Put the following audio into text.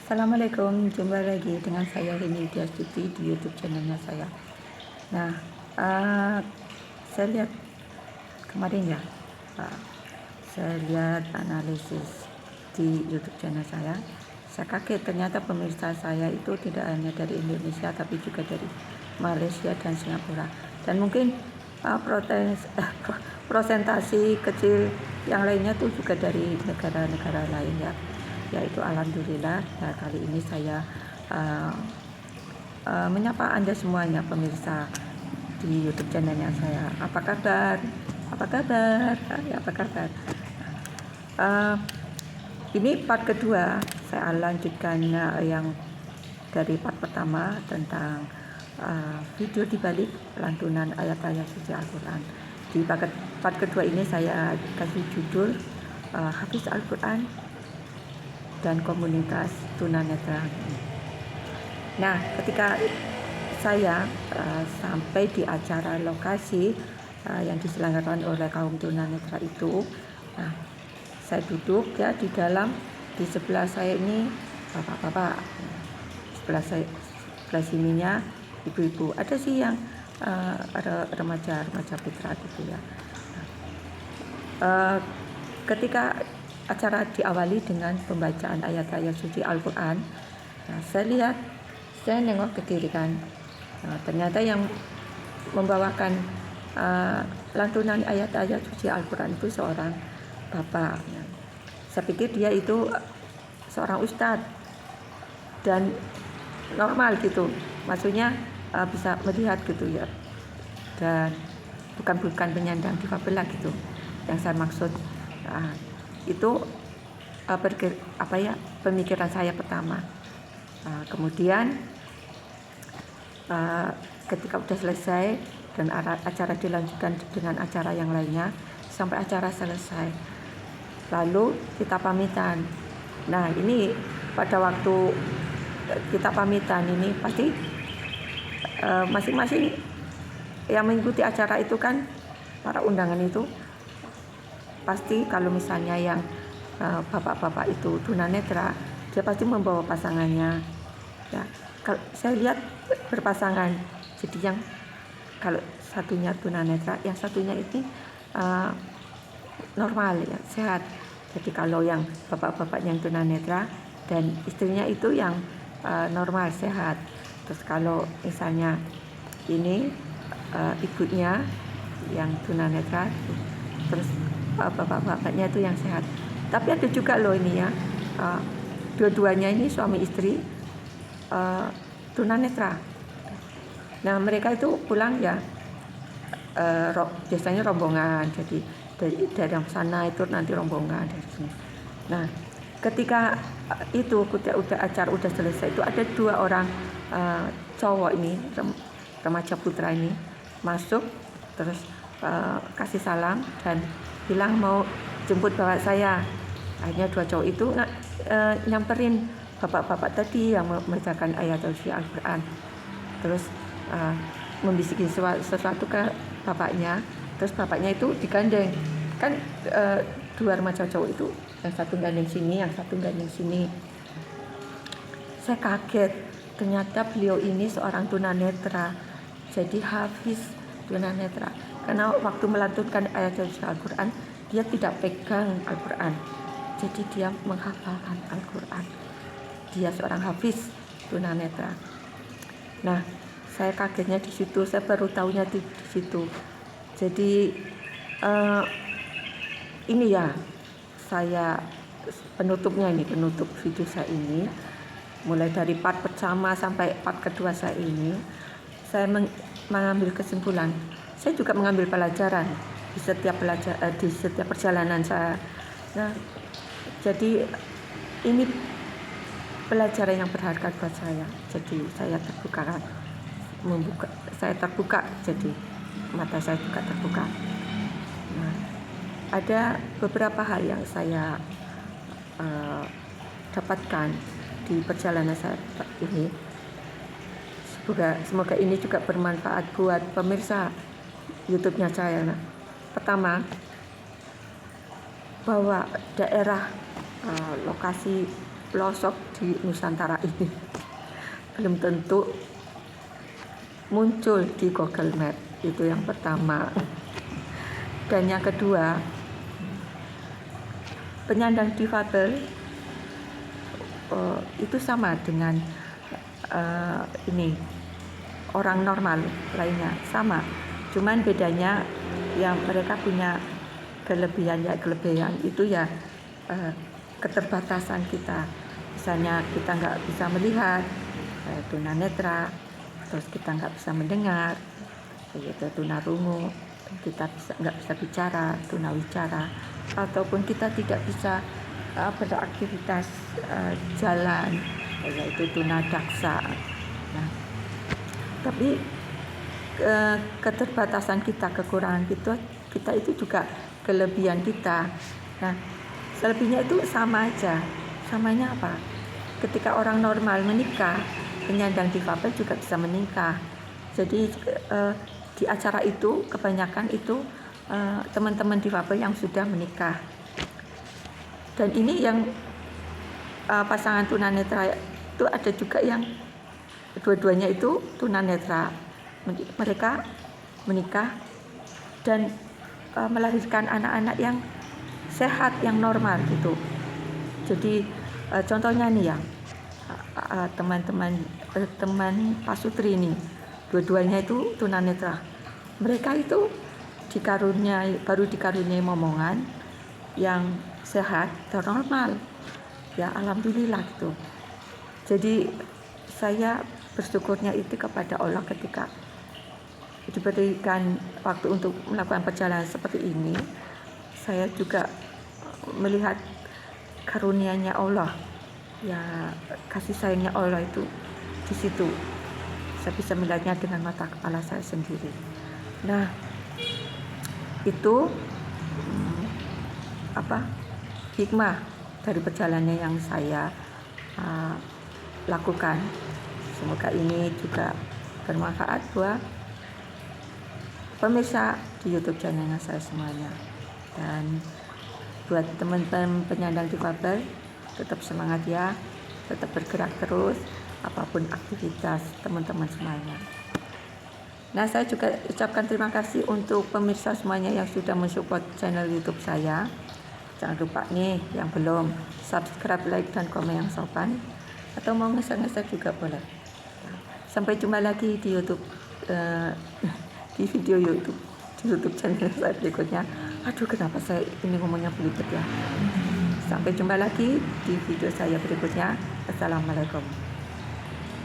Assalamualaikum, jumpa lagi dengan saya Rini Diastuti di YouTube channelnya saya. Nah, uh, saya lihat kemarin ya, uh, saya lihat analisis di YouTube channel saya. Saya kaget ternyata pemirsa saya itu tidak hanya dari Indonesia tapi juga dari Malaysia dan Singapura. Dan mungkin prosentasi kecil yang lainnya itu juga dari negara-negara lain ya. Yaitu alhamdulillah ya, kali ini saya menyapa Anda semuanya pemirsa di YouTube channelnya saya. Apa kabar? Apa kabar? Ya, apa kabar? Ini part kedua. Saya lanjutkan yang dari part pertama tentang video dibalik lantunan ayat-ayat suci Al-Quran. Di part kedua ini saya kasih judul Hafiz Al-Quran dan komunitas tunanetra. Nah, ketika saya sampai di acara lokasi yang diselenggarakan oleh kaum tunanetra itu, nah, saya duduk ya di dalam, di sebelah saya ini bapak-bapak, sebelah sininya ibu-ibu, ada sih yang remaja putra gitu ya. Ketika acara diawali dengan pembacaan ayat-ayat suci Al-Quran. Nah, saya nengok ke kiri kan. Nah, ternyata yang membawakan lantunan ayat-ayat suci Al-Quran itu seorang bapak. Nah, saya pikir dia itu seorang ustadz dan normal gitu. Maksudnya bisa melihat gitu ya. Dan bukan penyandang difabel gitu. Yang saya maksud. Itu pemikiran saya pertama. Kemudian ketika sudah selesai dan acara dilanjutkan dengan acara yang lainnya sampai acara selesai, lalu kita pamitan. Nah, ini pada waktu kita pamitan ini pasti masing-masing yang mengikuti acara itu kan, para undangan itu pasti kalau misalnya yang bapak-bapak itu tunanetra, dia pasti membawa pasangannya. Ya, kalau saya lihat berpasangan. Jadi yang kalau satunya tunanetra, yang satunya ini normal ya, sehat. Jadi kalau yang bapak-bapak yang tunanetra dan istrinya itu yang normal sehat. Terus kalau misalnya ini ibunya yang tunanetra, terus bapak-bapaknya itu yang sehat. Tapi ada juga loh ini ya, dua-duanya ini suami istri tunanetra. Nah, mereka itu pulang ya biasanya rombongan. Jadi dari yang sana itu nanti rombongan dari sini. Nah, ketika itu acara udah selesai, itu ada dua orang cowok ini, remaja putra ini masuk, terus kasih salam dan bilang mau jemput bapak saya. Akhirnya dua cowok itu nyamperin bapak-bapak tadi yang membacakan ayat suci Al-Quran. Terus membisikin sesuatu ke bapaknya. Terus bapaknya itu digandeng. Kan dua remaja cowok itu, yang satu gandeng sini, yang satu gandeng sini. Saya kaget, ternyata beliau ini seorang tunanetra. Jadi hafiz tunanetra. Karena waktu melantunkan ayat suci Al-Quran, dia tidak pegang Al-Quran. Jadi dia menghafalkan Al-Quran. Dia seorang hafiz tunanetra. Nah, saya kagetnya di situ. Saya baru tahunya di situ. Jadi ini ya, saya penutup video saya ini. Mulai dari part pertama sampai part kedua saya ini, saya mengambil kesimpulan. Saya juga mengambil pelajaran di setiap perjalanan saya. Nah, jadi ini pelajaran yang berharga buat saya. Jadi saya terbuka, jadi mata saya juga terbuka. Nah, ada beberapa hal yang saya dapatkan di perjalanan saya ini. Semoga ini juga bermanfaat buat pemirsa YouTube-nya saya. Nah, pertama, bahwa daerah lokasi pelosok di Nusantara ini. Belum tentu muncul di Google Map, itu yang pertama. Dan yang kedua, penyandang difabel itu sama dengan ini orang normal lainnya, sama. Cuman bedanya yang mereka punya kelebihan itu ya keterbatasan kita. Misalnya kita nggak bisa melihat, tunanetra, terus kita nggak bisa mendengar, yaitu tunarungu, kita nggak bisa bicara, tunawicara, ataupun kita tidak bisa beraktivitas jalan, yaitu tunadaksa. Nah, tapi keterbatasan kita, kekurangan kita itu juga kelebihan kita. Nah, selebihnya itu sama aja. Samanya apa? Ketika orang normal menikah, penyandang difabel juga bisa menikah. Jadi di acara itu kebanyakan itu teman-teman difabel yang sudah menikah. Dan ini yang pasangan tunanetra itu ada juga yang dua-duanya itu tunanetra. Mereka menikah dan melahirkan anak-anak yang sehat, yang normal gitu. Jadi contohnya nih ya, teman Pak Sutri ini, dua-duanya itu tunanetra. Mereka itu baru dikaruniai momongan yang sehat dan normal. Ya alhamdulillah gitu. Jadi saya bersyukurnya itu kepada Allah ketika diberikan waktu untuk melakukan perjalanan seperti ini. Saya juga melihat karunia-Nya Allah, ya kasih sayangnya Allah itu di situ. Saya bisa melihatnya dengan mata kepala saya sendiri. Nah, itu hikmah dari perjalanan yang saya lakukan. Semoga ini juga bermanfaat buat pemirsa di YouTube channelnya saya semuanya. Dan buat teman-teman penyandang difabel, tetap semangat ya, tetap bergerak terus apapun aktivitas teman-teman semuanya. Nah, saya juga ucapkan terima kasih untuk pemirsa semuanya yang sudah mensupport channel YouTube saya. Jangan lupa nih yang belum subscribe, like, dan komen yang sopan, atau mau nge-share juga boleh. Sampai jumpa lagi di YouTube, di video YouTube, di YouTube channel saya berikutnya. Aduh, kenapa saya ini ngomongnya belibet ya. Sampai jumpa lagi di video saya berikutnya. Assalamualaikum.